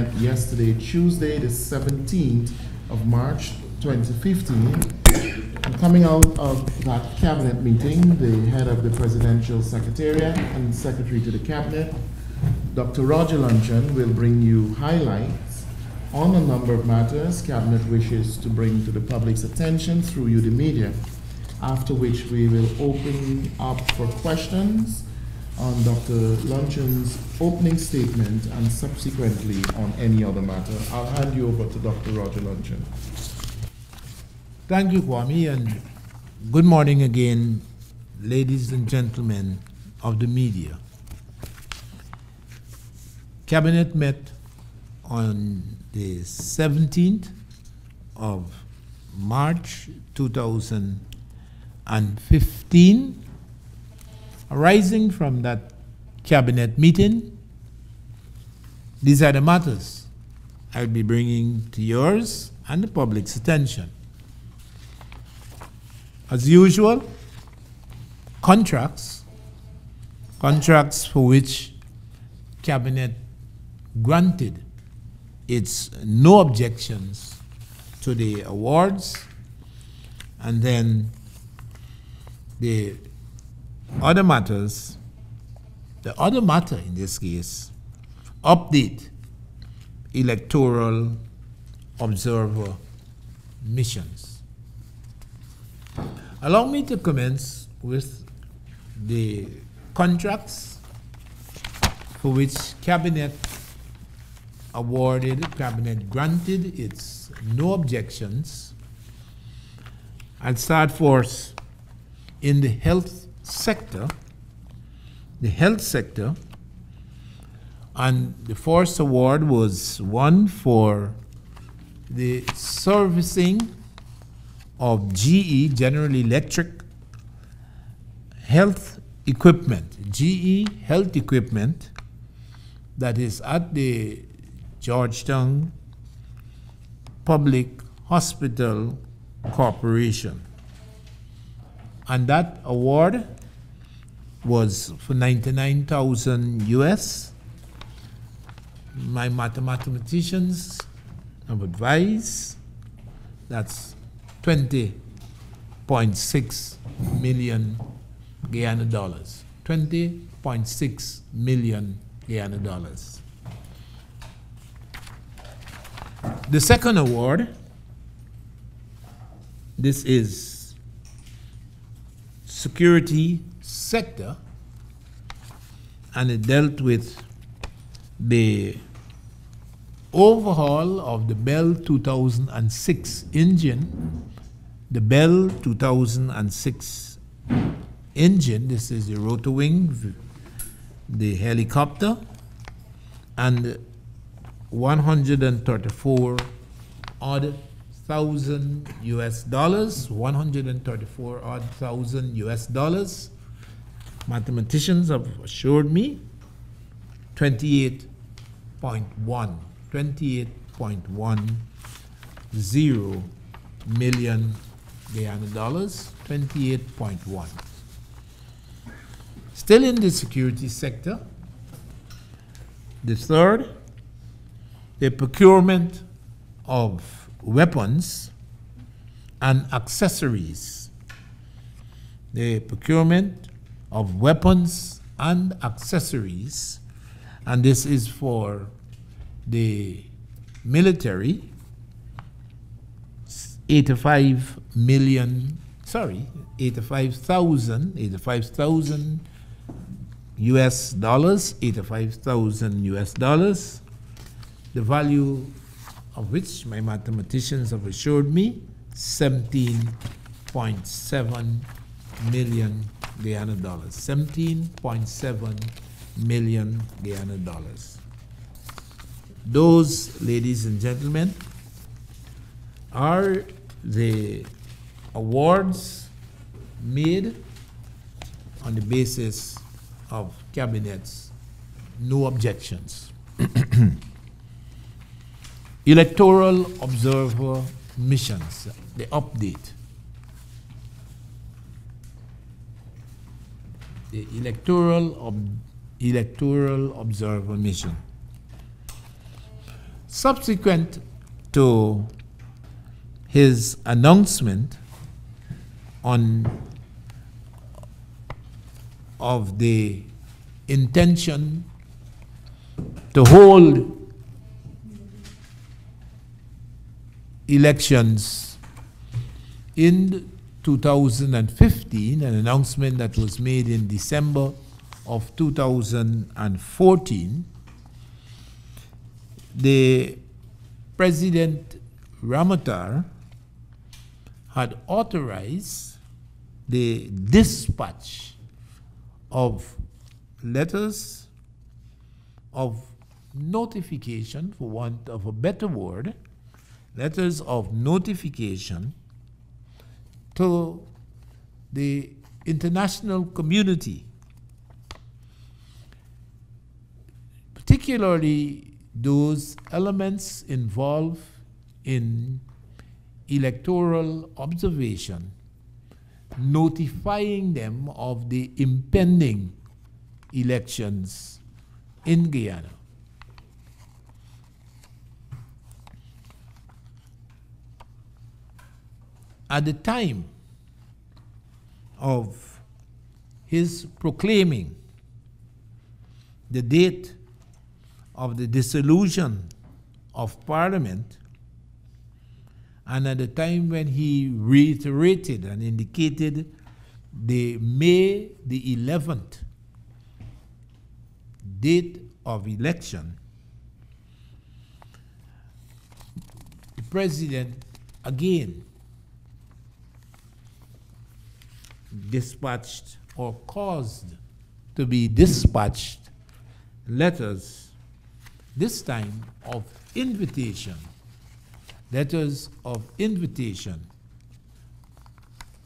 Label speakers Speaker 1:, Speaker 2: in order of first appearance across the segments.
Speaker 1: met yesterday, Tuesday, the 17th of March 2015. And coming out of that cabinet meeting, the head of the Presidential Secretariat and Secretary to the Cabinet, Dr. Roger Luncheon, will bring you highlights on a number of matters Cabinet wishes to bring to the public's attention through you, the media, after which we will open up for questions on Dr. Luncheon's opening statement and subsequently on any other matter. I'll hand you over to Dr. Roger Luncheon.
Speaker 2: Thank you, Kwame, and good morning again, ladies and gentlemen of the media. Cabinet met on the 17th of March 2015. Arising from that cabinet meeting, these are the matters I'll be bringing to yours and the public's attention. As usual, contracts for which Cabinet granted its no objections to the awards, and then the other matters, the other matter in this case, update electoral observer missions. Allow me to commence with the contracts for which Cabinet granted its no objections. I'll start first in the health sector, and the first award was one for the servicing of GE, General Electric, health equipment, GE health equipment that is at the Georgetown Public Hospital Corporation. And that award was for $99,000 US. My mathematicians have advised that's 20.6 million Guyana dollars. 20.6 million Guyana dollars. The second award, this is security sector, and it dealt with the overhaul of the Bell 2006 engine. The Bell 2006 engine, this is the rotor wing, the helicopter, and 134 odd thousand US dollars, 134 odd thousand US dollars. Mathematicians have assured me 28.10 million Guyana dollars, 28.1. Still in the security sector, the third, the procurement of weapons and accessories. The procurement of weapons and accessories, and this is for the military, 85,000 US dollars, 85,000 US dollars, the value of which my mathematicians have assured me 17.7 million Guyana dollars. 17.7 million Guyana dollars. Those, ladies and gentlemen, are the awards made on the basis of Cabinet's no objections. Electoral observer missions, the update. The electoral observer mission. Subsequent to his announcement of the intention to hold elections in 2015, an announcement that was made in December of 2014, the President Ramatar had authorized the dispatch of letters of notification, for want of a better word, letters of notification to the international community, particularly those elements involved in electoral observation, notifying them of the impending elections in Guyana. At the time of his proclaiming the date of the dissolution of Parliament, and at the time when he reiterated and indicated the May the 11th date of election, the President again dispatched or caused to be dispatched letters, this time of invitation, letters of invitation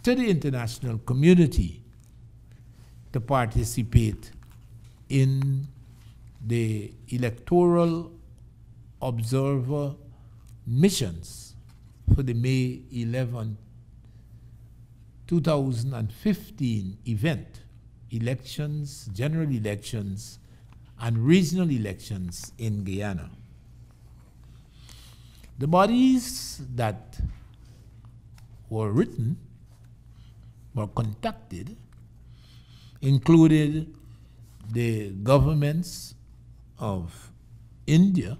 Speaker 2: to the international community to participate in the electoral observer missions for the May 11, 2015 event, elections, general elections, and regional elections in Guyana. The bodies that were written, were contacted, included the governments of India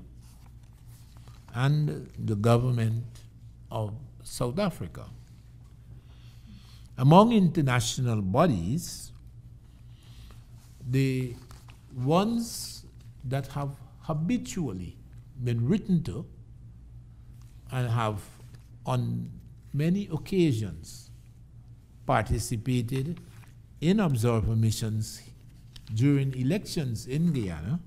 Speaker 2: and the government of South Africa. Among international bodies, the ones that have habitually been written to and have on many occasions participated in observer missions during elections in Guyana,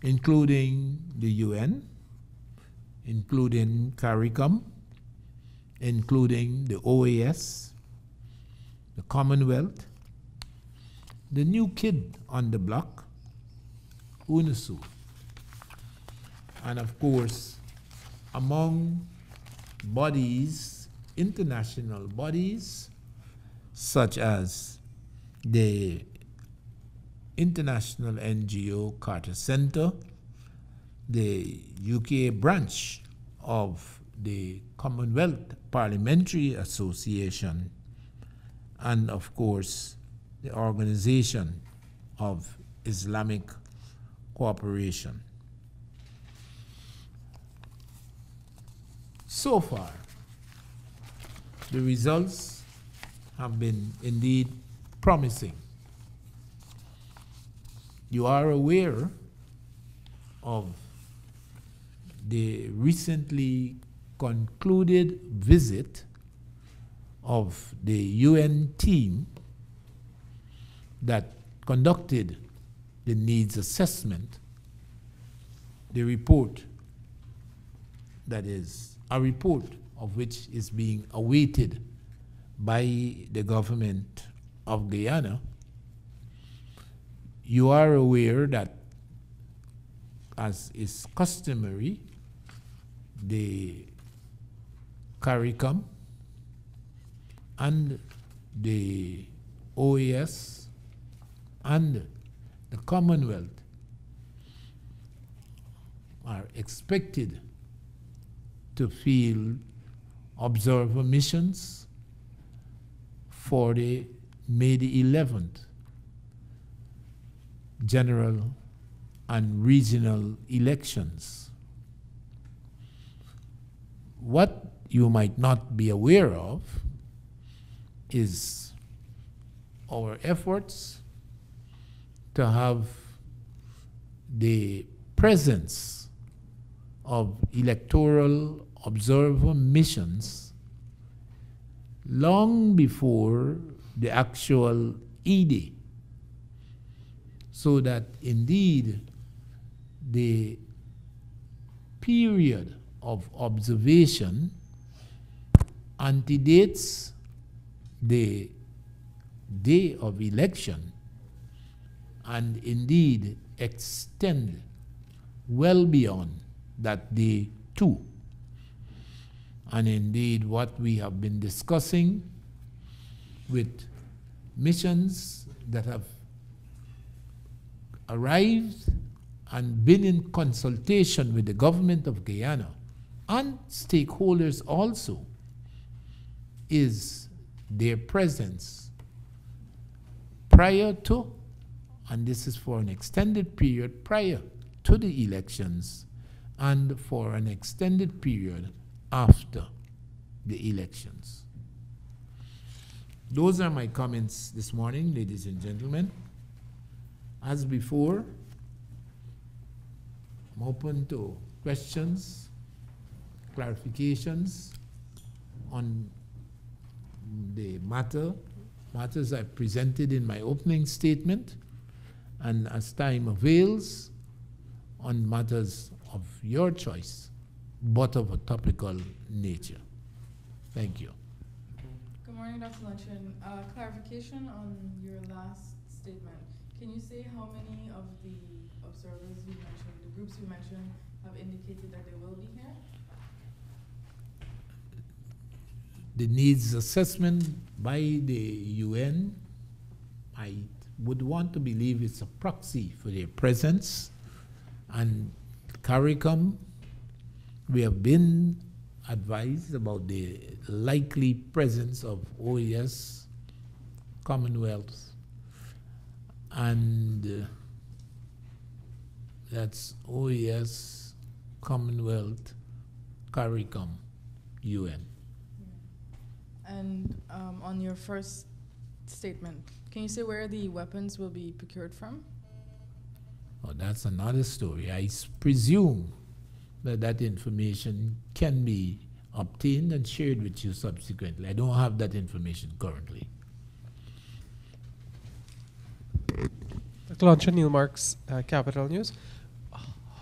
Speaker 2: including the UN, including CARICOM, including the OAS, the Commonwealth, the new kid on the block, UNISU, and of course, among bodies, international bodies, such as the international NGO Carter Center, the UK branch of the Commonwealth Parliamentary Association, and of course, the Organization of Islamic Cooperation. So far, the results have been indeed promising. You are aware of the recently concluded visit of the UN team that conducted the needs assessment, the report that is a report of which is being awaited by the government of Guyana. You are aware that, as is customary, the CARICOM and the OAS and the Commonwealth are expected to field observer missions for the May the 11th general and regional elections. What you might not be aware of is our efforts to have the presence of electoral observer missions long before the actual E-Day, so that indeed the period of observation antedates the day of election and indeed extend well beyond that day too. And indeed what we have been discussing with missions that have arrived and been in consultation with the government of Guyana and stakeholders also is their presence prior to, and this is for an extended period prior to the elections and for an extended period after the elections. Those are my comments this morning, ladies and gentlemen. As before, I'm open to questions, clarifications on the matters I presented in my opening statement, and as time avails, on matters of your choice, but of a topical nature. Thank you.
Speaker 3: Good morning, Dr. Luncheon. Clarification on your last statement. Can you say how many of the observers you mentioned, the groups you mentioned, have indicated that they will be here?
Speaker 2: The needs assessment by the UN, I would want to believe it's a proxy for their presence. And CARICOM, we have been advised about the likely presence of OAS, Commonwealth, and that's OAS, Commonwealth, CARICOM, UN.
Speaker 3: And on your first statement, can you say where the weapons will be procured from?
Speaker 2: Oh, that's another story. I presume that that information can be obtained and shared with you subsequently. I don't have that information currently.
Speaker 4: Dr. Luncheon, Neil Marks, Capital News.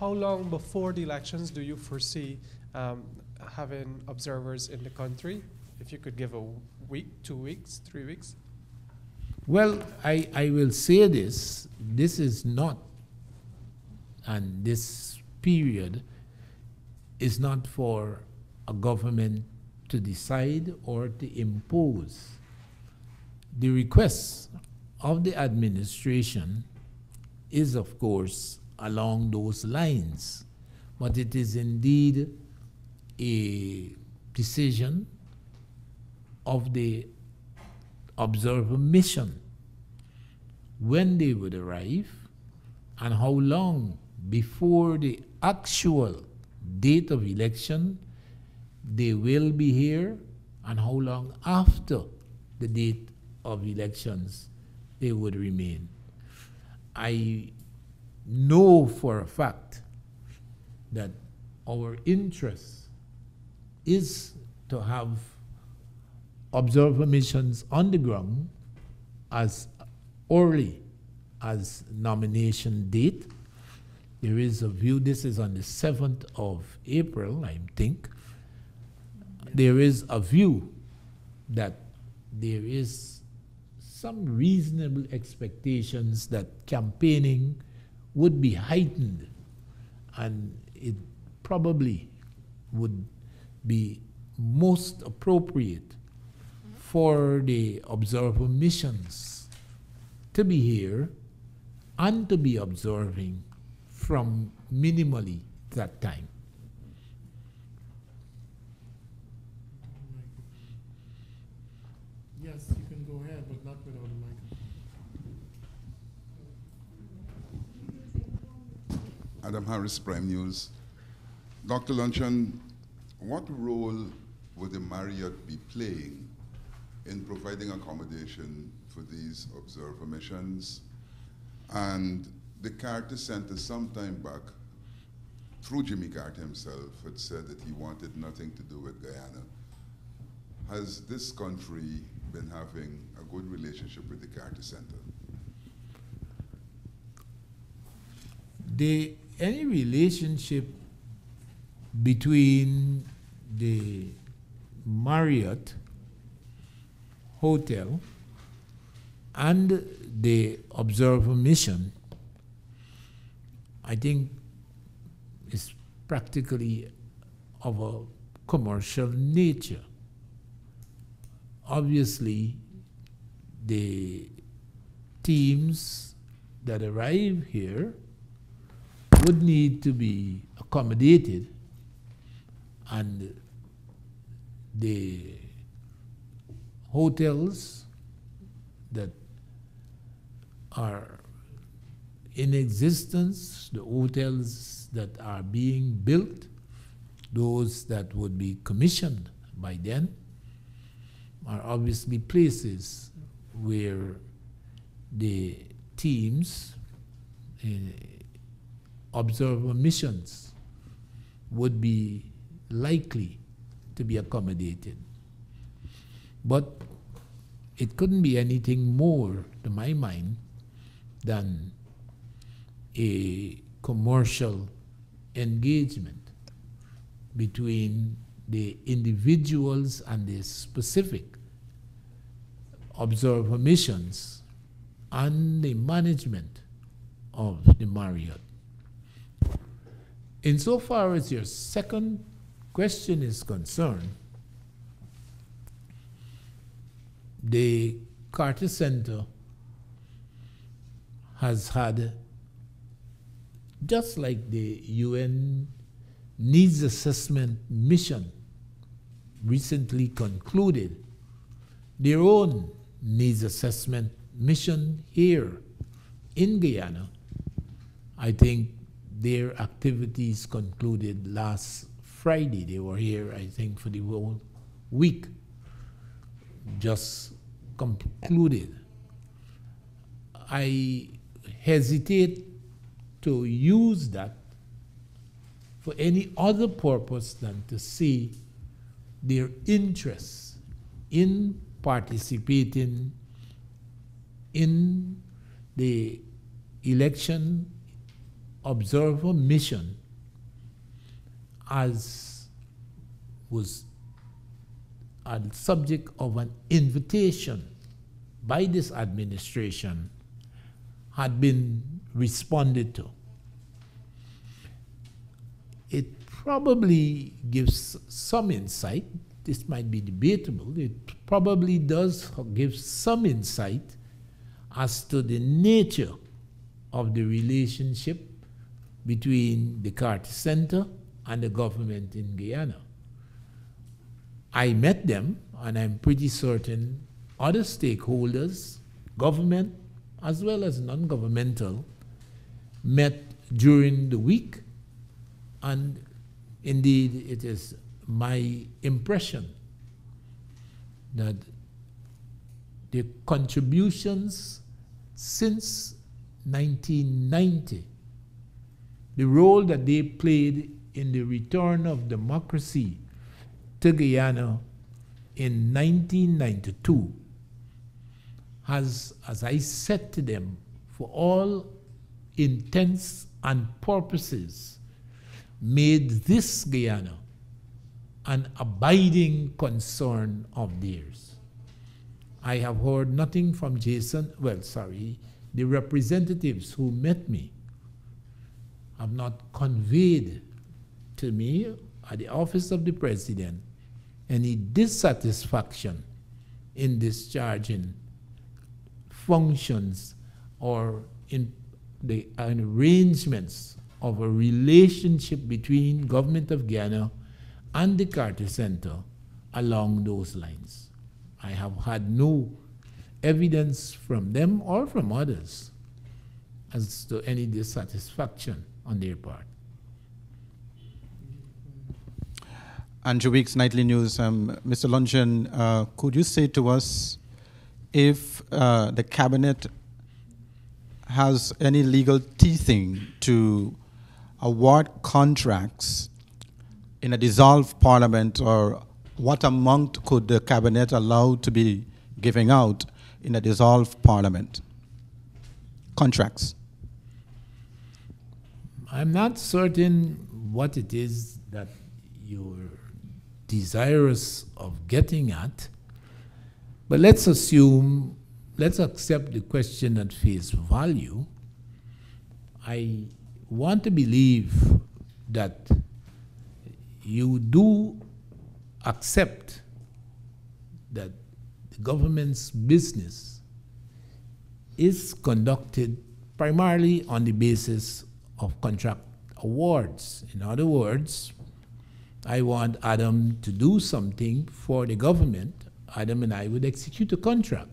Speaker 4: How long before the elections do you foresee having observers in the country? If you could give a week, 2 weeks, 3 weeks?
Speaker 2: Well, I will say this. This is not, and this period is not for a government to decide or to impose. The request of the administration is, of course, along those lines, but it is indeed a decision of the observer mission when they would arrive and how long before the actual date of election they will be here and how long after the date of elections they would remain. I know for a fact that our interest is to have observer missions on the ground as early as nomination date. There is a view, this is on the 7th of April, I think. There is a view that there is some reasonable expectations that campaigning would be heightened, and it probably would be most appropriate for the observer missions to be here and to be observing from minimally that time.
Speaker 1: Yes, you can go ahead, but not without a microphone.
Speaker 5: Adam Harris, Prime News. Dr. Luncheon, what role would the Marriott be playing in providing accommodation for these observer missions? And the Carter Center some time back, through Jimmy Carter himself, had said that he wanted nothing to do with Guyana. Has this country been having a good relationship with the Carter Center?
Speaker 2: Any relationship between the Marriott Hotel and the observer mission, I think, is practically of a commercial nature. Obviously, the teams that arrive here would need to be accommodated, and the hotels that are in existence, the hotels that are being built, those that would be commissioned by them, are obviously places where the teams, observer missions, would be likely to be accommodated. But it couldn't be anything more, to my mind, than a commercial engagement between the individuals and the specific observer missions and the management of the Marriott. Insofar as your second question is concerned, the Carter Center has had, just like the UN Needs Assessment Mission recently concluded, their own needs assessment mission here in Guyana. I think their activities concluded last Friday. They were here, I think, for the whole week, just concluded. I hesitate to use that for any other purpose than to see their interest in participating in the election observer mission, as was a subject of an invitation by this administration, had been responded to. It probably gives some insight. This might be debatable. It probably does give some insight as to the nature of the relationship between the Carter Center and the government in Guyana. I met them, and I'm pretty certain other stakeholders, government as well as non-governmental, met during the week, and indeed it is my impression that the contributions since 1990, the role that they played in the return of democracy to Guyana in 1992 has, as I said to them, for all intents and purposes, made this Guyana an abiding concern of theirs. I have heard nothing from the representatives who met me have not conveyed to me at the office of the president any dissatisfaction in discharging functions or in the arrangements of a relationship between Government of Ghana and the Carter Center along those lines. I have had no evidence from them or from others as to any dissatisfaction on their part.
Speaker 6: Andrew Weeks, Nightly News. Mr. Luncheon, could you say to us if the Cabinet has any legal teething to award contracts in a dissolved Parliament, or what amount could the Cabinet allow to be giving out in a dissolved Parliament? Contracts.
Speaker 2: I'm not certain what it is that you're desirous of getting at, but let's accept the question at face value. I want to believe that you do accept that the government's business is conducted primarily on the basis of contract awards. In other words, I want Adam to do something for the government. Adam and I would execute a contract.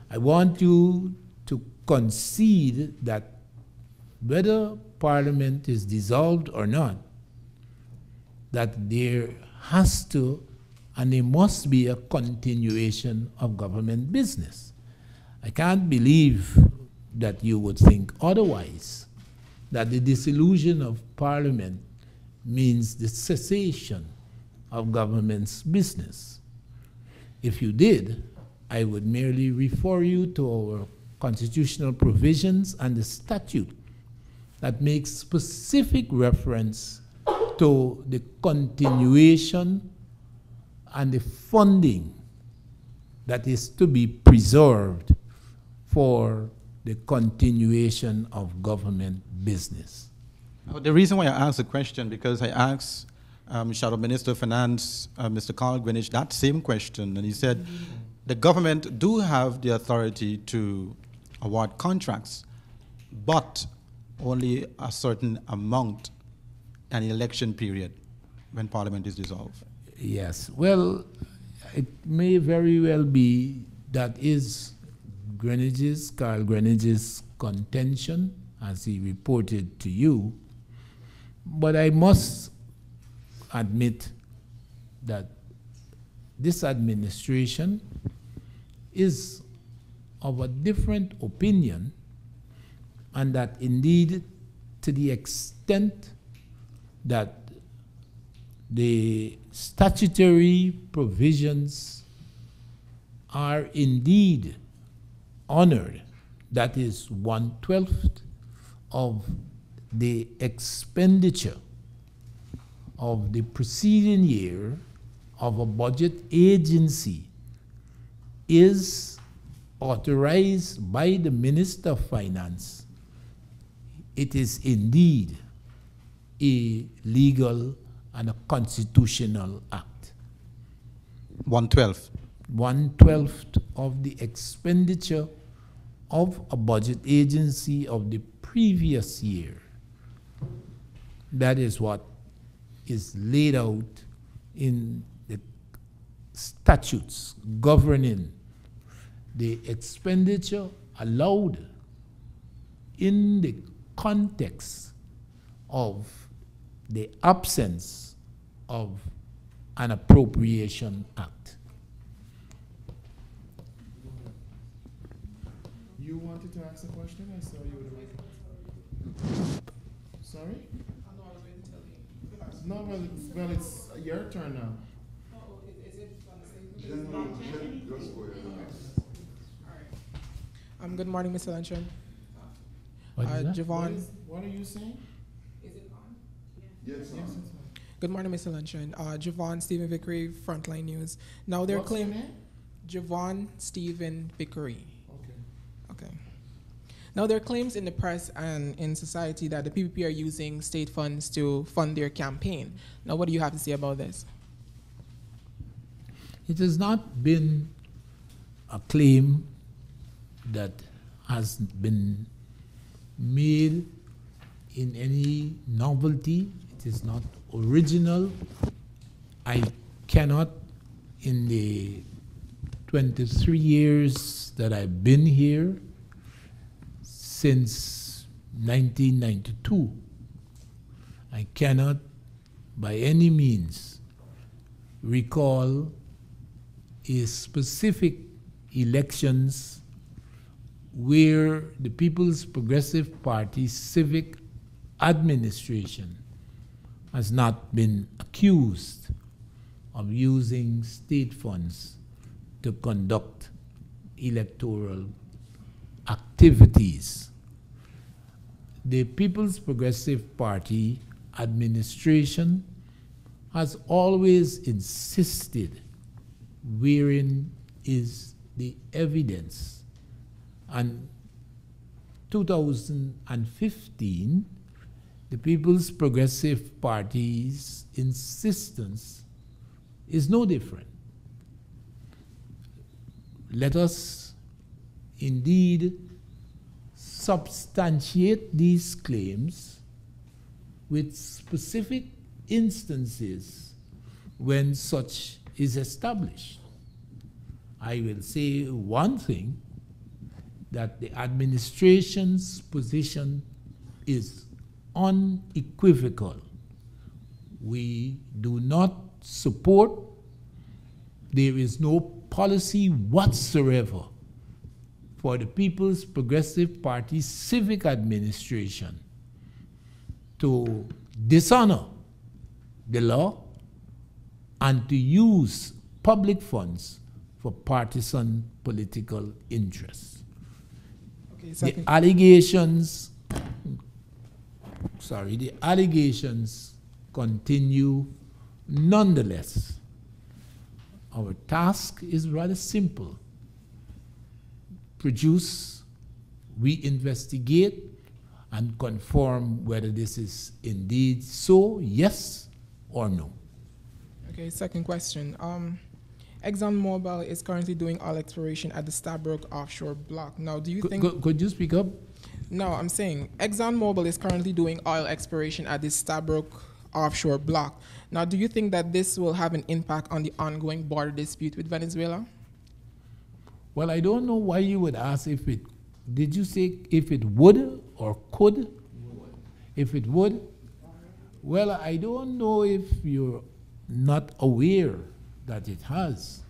Speaker 2: I want you to concede that whether Parliament is dissolved or not, that there has to and there must be a continuation of government business. I can't believe that you would think otherwise, that the dissolution of Parliament means the cessation of government's business. If you did, I would merely refer you to our constitutional provisions and the statute that makes specific reference to the continuation and the funding that is to be preserved for the continuation of government business.
Speaker 6: The reason why I asked the question, because I asked Shadow Minister of Finance, Mr. Carl Greenwich, that same question, and he said the government do have the authority to award contracts, but only a certain amount an election period when Parliament is dissolved.
Speaker 2: Yes, well, it may very well be that is Carl Greenwich's contention, as he reported to you, but I must admit that this administration is of a different opinion, and that indeed, to the extent that the statutory provisions are indeed honored, that is 1/12 of the expenditure of the preceding year of a budget agency is authorized by the Minister of Finance, it is indeed a legal and a constitutional act.
Speaker 6: 1/12.
Speaker 2: 1/12 of the expenditure of a budget agency of the previous year. That is what is laid out in the statutes governing the expenditure allowed in the context of the absence of an appropriation act.
Speaker 1: You wanted to ask a question? I saw you with a mic. Sorry? No, well, it's your turn now.
Speaker 7: Good morning, Mr. Luncheon.
Speaker 2: Javon.
Speaker 1: What are you saying?
Speaker 5: Yes,
Speaker 1: Yes, it's fine.
Speaker 7: Good morning, Mr. Luncheon. Javon Stephen Vickery, Frontline News. Now they're
Speaker 1: What's your
Speaker 7: claiming
Speaker 1: name?
Speaker 7: Javon Stephen Vickery.
Speaker 1: Okay.
Speaker 7: Okay. Now there are claims in the press and in society that the PPP are using state funds to fund their campaign. Now, what do you have to say about this?
Speaker 2: It has not been a claim that has been made in any novelty. It is not original. I cannot, in the 23 years that I've been here, since 1992, I cannot by any means recall a specific elections where the People's Progressive Party civic administration has not been accused of using state funds to conduct electoral activities. The People's Progressive Party administration has always insisted wherein is the evidence. And 2015, the People's Progressive Party's insistence is no different. Let us indeed substantiate these claims with specific instances when such is established. I will say one thing, that the administration's position is unequivocal. We do not support, there is no policy whatsoever for the People's Progressive Party civic administration to dishonor the law and to use public funds for partisan political interests.
Speaker 7: Okay,
Speaker 2: The allegations continue nonetheless. Our task is rather simple. Produce, we investigate, and confirm whether this is indeed so, yes or no.
Speaker 7: Okay, second question. ExxonMobil is currently doing oil exploration at the Stabroek offshore block. Now, do you think...
Speaker 2: Could you speak up?
Speaker 7: No, I'm saying ExxonMobil is currently doing oil exploration at the Stabroek offshore block. Now, do you think that this will have an impact on the ongoing border dispute with Venezuela?
Speaker 2: Well, I don't know why you would ask if it... Did you say if it would or could? If it would? Well, I don't know if you're not aware that it has.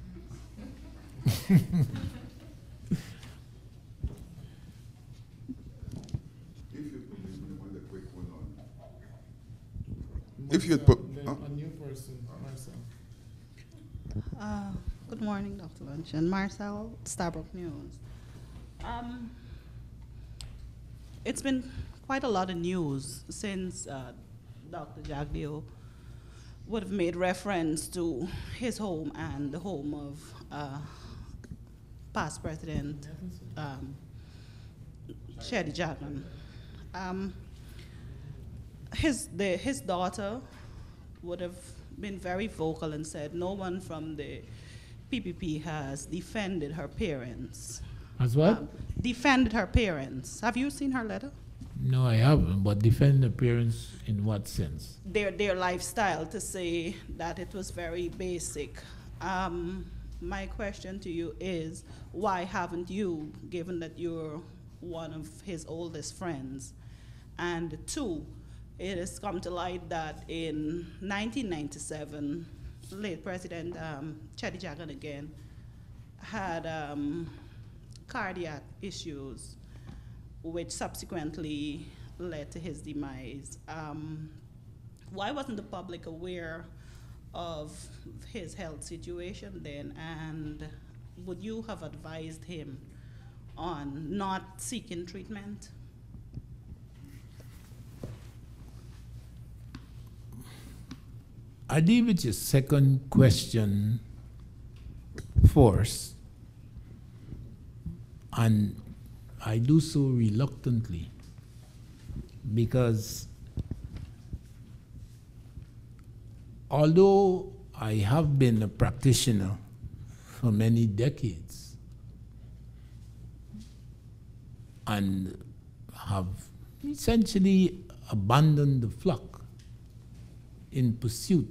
Speaker 5: If you permit me, one quick one on. If you put
Speaker 1: a new person, Marcel.
Speaker 8: Good morning, Dr. Luncheon. Marcel, Stabroek News. It's been quite a lot of news since Dr. Jagdeo would have made reference to his home and the home of past President Shady Jackman. His daughter would have been very vocal and said no one from the PPP has defended her parents.
Speaker 2: As what?
Speaker 8: Defended her parents. Have you seen her letter?
Speaker 2: No, I haven't, but defend the parents in what sense?
Speaker 8: Their lifestyle, to say that it was very basic. My question to you is, why haven't you, given that you're one of his oldest friends? And two, it has come to light that in 1997, late President Chedi Jagan again had cardiac issues, which subsequently led to his demise. Why wasn't the public aware of his health situation then, and would you have advised him on not seeking treatment?
Speaker 2: I deal with your second question first, and I do so reluctantly because although I have been a practitioner for many decades and have essentially abandon the flock in pursuit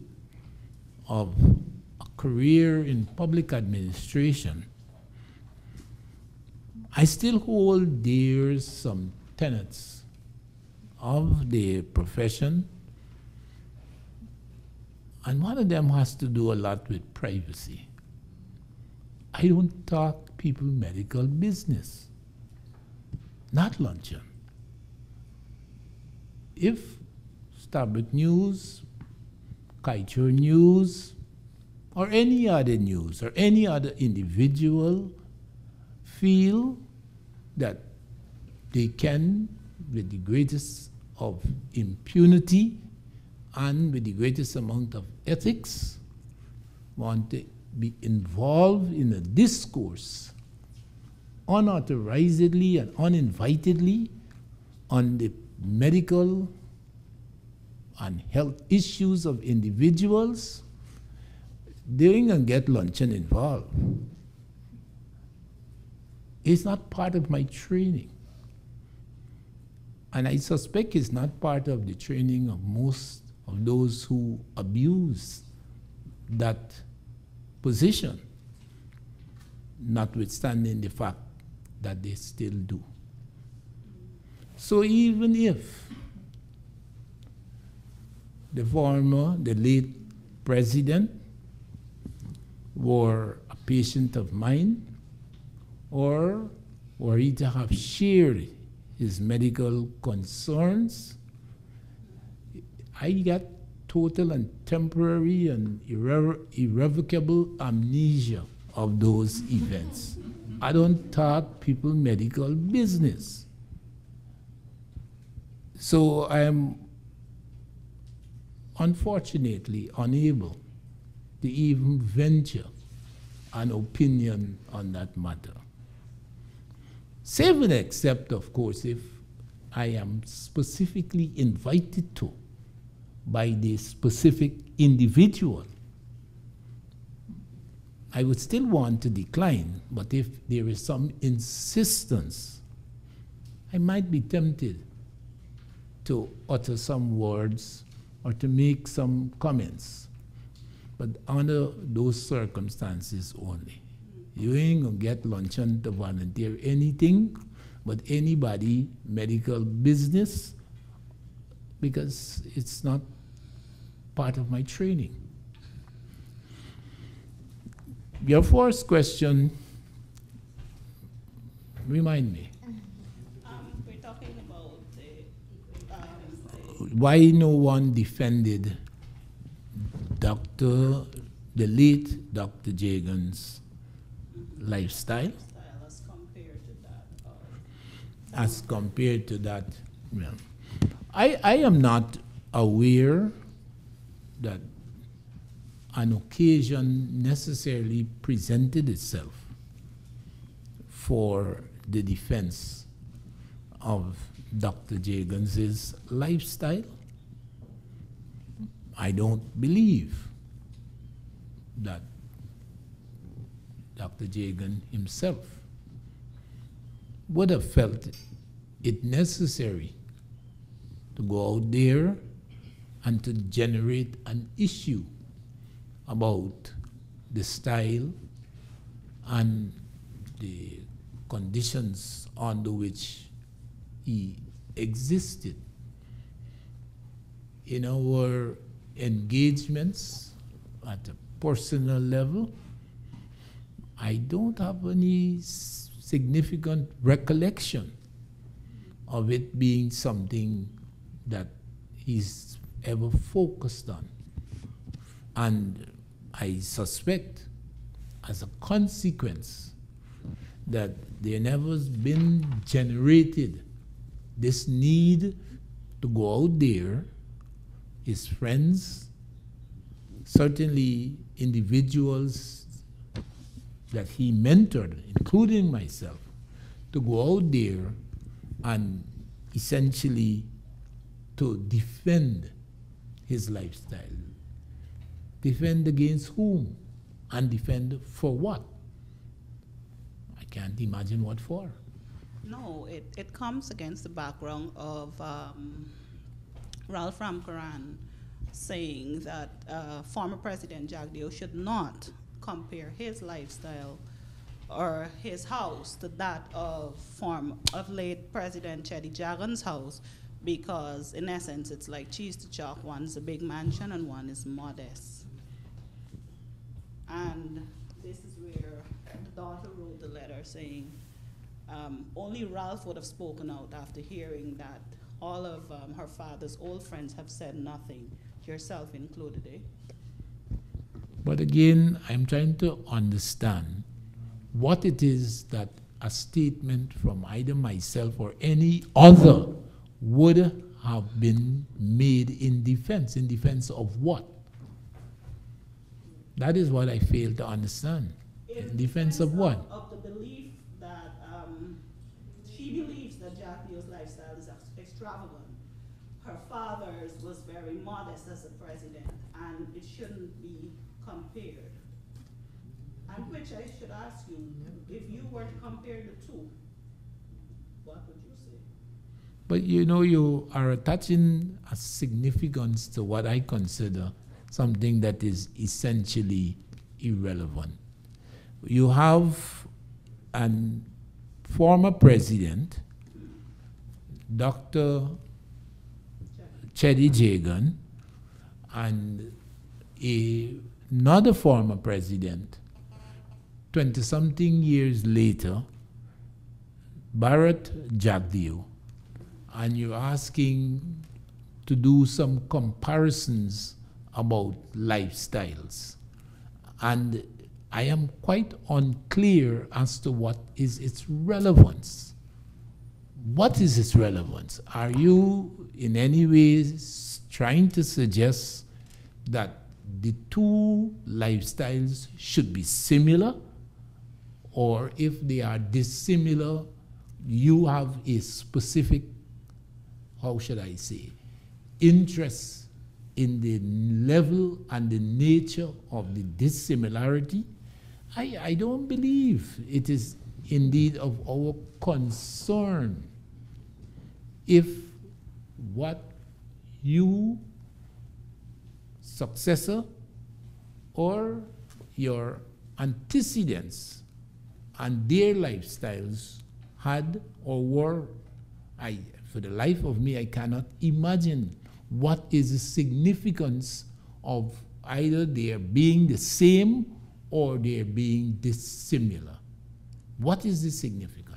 Speaker 2: of a career in public administration, I still hold dear some tenets of the profession, and one of them has to do a lot with privacy. I don't talk people medical business, not luncheon. If Starbuck News, Kaichur News, or any other news, or any other individual feel that they can, with the greatest of impunity and with the greatest amount of ethics, want to be involved in a discourse unauthorizedly and uninvitedly on the medical and health issues of individuals, they ain't gonna get luncheon involved. It's not part of my training. And I suspect it's not part of the training of most of those who abuse that position, notwithstanding the fact that they still do. So even if the late president were a patient of mine, or were he to have shared his medical concerns, I got total and temporary and irrevocable amnesia of those events. I don't talk people medical business. So I am unfortunately unable to even venture an opinion on that matter. Save and except, of course, if I am specifically invited to by the specific individual. I would still want to decline, but if there is some insistence, I might be tempted to utter some words or to make some comments, but under those circumstances only. You ain't gonna get luncheon to volunteer anything but anybody medical business, because it's not part of my training. Your first question, remind me.
Speaker 8: We're talking about
Speaker 2: why no one defended the late Dr. Jagan's lifestyle
Speaker 8: as compared to that.
Speaker 2: as compared to that. Well, I am not aware that an occasion necessarily presented itself for the defense of Dr. Jagan's lifestyle. I don't believe that Dr. Jagan himself would have felt it necessary to go out there and to generate an issue about the style and the conditions under which he existed. In our engagements at a personal level, I don't have any significant recollection of it being something that he's ever focused on. And I suspect, as a consequence, that there never has been generated this need to go out there, his friends, certainly individuals that he mentored, including myself, to go out there and essentially to defend his lifestyle. Defend against whom? And defend for what? I can't imagine what for.
Speaker 8: No, it comes against the background of Ralph Ramkaran saying that former President Jack Dio should not compare his lifestyle or his house to that of late President Cheddi Jagan's house, because in essence it's like cheese to chalk. One's a big mansion and one is modest. And this is where the daughter wrote the letter saying only Ralph would have spoken out after hearing that all of her father's old friends have said nothing, yourself included, eh?
Speaker 2: But again, I'm trying to understand what it is that a statement from either myself or any other would have been made in defense. In defense of what? That is what I fail to understand. In defense of what?
Speaker 8: Of the belief that she believes that Jack Leo's lifestyle is extravagant. Her father's was very modest as a president, and it shouldn't be compared. And which I should ask you, if you were to compare the two, what would you say?
Speaker 2: But you know, you are attaching a significance to what I consider something that is essentially irrelevant. You have a former president, Dr. Cheddi Jagan, and another former president, 20-something years later, Bharat Jagdeo, and you're asking to do some comparisons about lifestyles. And I am quite unclear as to what is its relevance. What is its relevance? Are you in any way trying to suggest that the two lifestyles should be similar? Or if they are dissimilar, you have a specific, how should I say, interest in the level and the nature of the dissimilarity? I don't believe it is indeed of our concern if what you, successor, or your antecedents and their lifestyles had or were. For the life of me, I cannot imagine what is the significance of either their being the same or their being dissimilar. What is the significance?